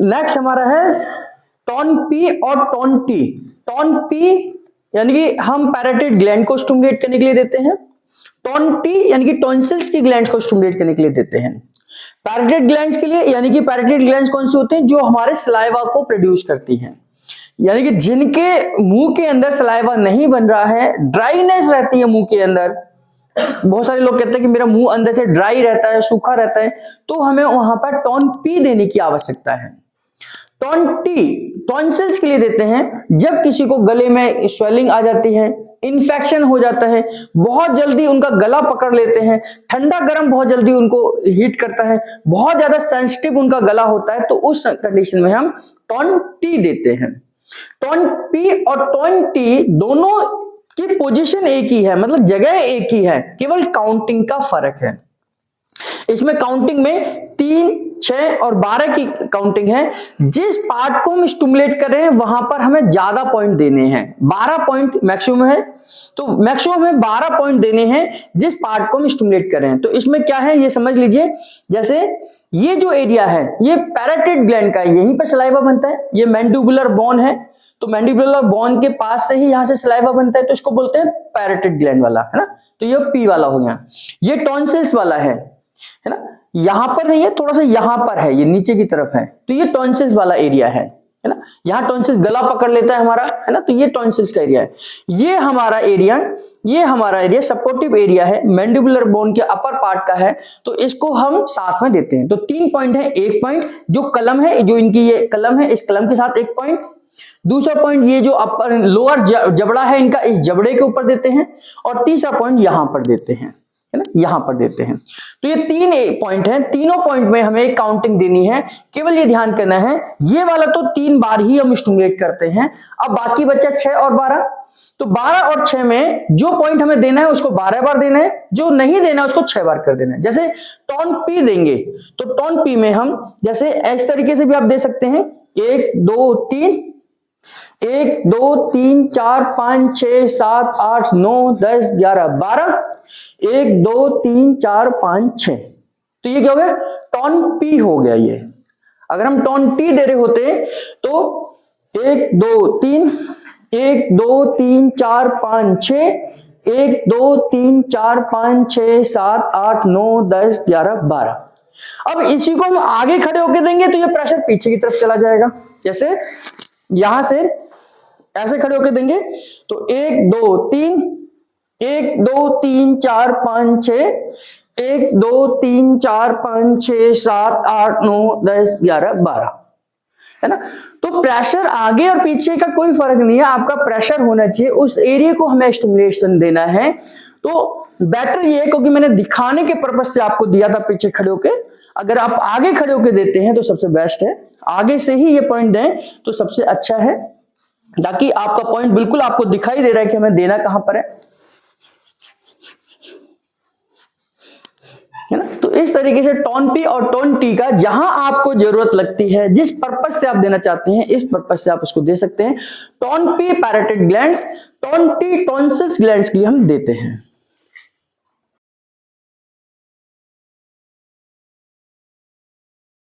Next हमारा है tone P और टोन टी। टोन पी यानी कि हम पैराटाइड ग्लैंड को स्टिमुलेट करने के लिए देते हैं, टोन टी यानी कि टॉन्सिल्स की ग्लैंड को स्टिमुलेट करने के लिए देते हैं। पैराटाइड ग्लैंड्स के लिए यानी कि पैराटाइड ग्लैंड्स कौन से होते हैं, जो हमारे सलाइवा को प्रोड्यूस करती हैं, यानी कि जिनके मुंह के अंदर सलाइवा नहीं बन रहा है, ड्राईनेस रहती है मुंह के अंदर। बहुत सारे लोग कहते हैं कि मेरा मुंह अंदर से ड्राई रहता है, सूखा रहता है, तो हमें वहां पर टोन पी देने की आवश्यकता है। टोन टी टॉन्सिल्स के लिए देते हैं, जब किसी को गले में स्वेलिंग आ जाती है, इन्फेक्शन हो जाता है, बहुत जल्दी उनका गला पकड़ लेते हैं, ठंडा गर्म बहुत जल्दी उनको हीट करता है, बहुत ज्यादा सेंसिटिव उनका गला होता है, तो उस कंडीशन में हम टोन टी देते हैं। टोन पी और टोन टी दोनों की पोजीशन एक ही है, मतलब जगह एक ही है, केवल काउंटिंग का फर्क है। इसमें काउंटिंग में 3, 6 और 12 की काउंटिंग है। जिस पार्ट को हम स्टिमुलेट कर रहे हैं वहां पर हमें ज्यादा पॉइंट देने हैं, 12 पॉइंट मैक्सिमम है, तो मैक्सिमम हमें 12 पॉइंट देने हैं जिस पार्ट को हम स्टिमुलेट कर रहे हैं। तो इसमें क्या है ये समझ लीजिए, जैसे ये जो एरिया है ये पैराटाइड ग्लैंड का है, यहीं पर सलाइवा बनता है, ये मैंडिबुलर बोन है, तो मैंडिबुलर बोन के पास से ही यहां से सलाइवा बनता है, तो इसको बोलते हैं पैराटाइड ग्लैंड वाला, है ना। तो ये पी वाला हो गया। ये टॉन्सिल्स वाला है ना, यहां पर नहीं है, थोड़ा सा यहां पर है, ये नीचे की तरफ है, तो ये टॉन्सिल्स वाला एरिया है ना। यहां टॉन्सिल्स गला पकड़ लेता है हमारा, है ना, तो ये टॉन्सिल्स का एरिया है। ये हमारा एरिया सपोर्टिव एरिया है, मैंडिबुलर बोन के अपर पार्ट का है, तो इसको हम साथ में देते हैं। तो 3 पॉइंट है, 1 पॉइंट जो कलम है, जो इनकी ये कलम है, इस कलम के साथ 1 पॉइंट, दूसरा पॉइंट ये जो अपर लोअर जबड़ा है इनका, इस जबड़े के ऊपर देते हैं, और तीसरा पॉइंट यहां पर देते हैं, है ना, यहां पर देते हैं। तो ये 3 पॉइंट हैं, तीनों पॉइंट में हमें एक काउंटिंग देनी है। केवल ये ध्यान करना है, ये वाला तो 3 बार ही हम स्टिमुलेट करते हैं। अब बाकी बचा 6 और 12, तो 12 और 6 में जो पॉइंट हमें देना है उसको 12 बार देना है, जो नहीं देना है उसको 6 बार कर देना है। जैसे टोन पी देंगे तो टोन पी में हम जैसे इस तरीके से भी आप दे सकते हैं, 1 2 3, 1 2 3 4 5 6 7 8 9 10 11 12, 1 2 3 4 5 6, तो ये क्या हो गया, टोन पी हो गया ये। अगर हम टोन टी दे रहे होते तो 1 2 3 1 2 3 4 5 6, 1 2 3 4 5 6 7 8 9 10 11 12। अब इसी को हम आगे खड़े होकर देंगे तो ये प्रेशर पीछे की तरफ चला जाएगा। जैसे यहां से ऐसे खड़े होकर देंगे तो 1 2 3 1 2 3 4 5 6, 1 2 3 4 5 6 7 8 9 10 11 12, है ना। तो प्रेशर आगे और पीछे का कोई फर्क नहीं है, आपका प्रेशर होना चाहिए, उस एरिया को हमें स्टिमुलेशन देना है। तो बेटर ये, क्योंकि मैंने दिखाने के पर्पज से आपको दिया था पीछे खड़े होकर, अगर आप आगे खड़े होकर देते हैं तो सबसे बेस्ट है, आगे से ही ये पॉइंट दें तो सबसे अच्छा है, ताकि आपका पॉइंट बिल्कुल आपको दिखाई दे रहा है कि हमें देना कहां पर है ना। तो इस तरीके से टोन पी और टोन टी का जहां आपको जरूरत लगती है, जिस पर्पज से आप देना चाहते हैं, इस पर्पज से आप उसको दे सकते हैं। टोन पी पैराटाइड ग्लैंड्स, टोन टी टॉन्सिल्स ग्लैंड्स के लिए हम देते हैं।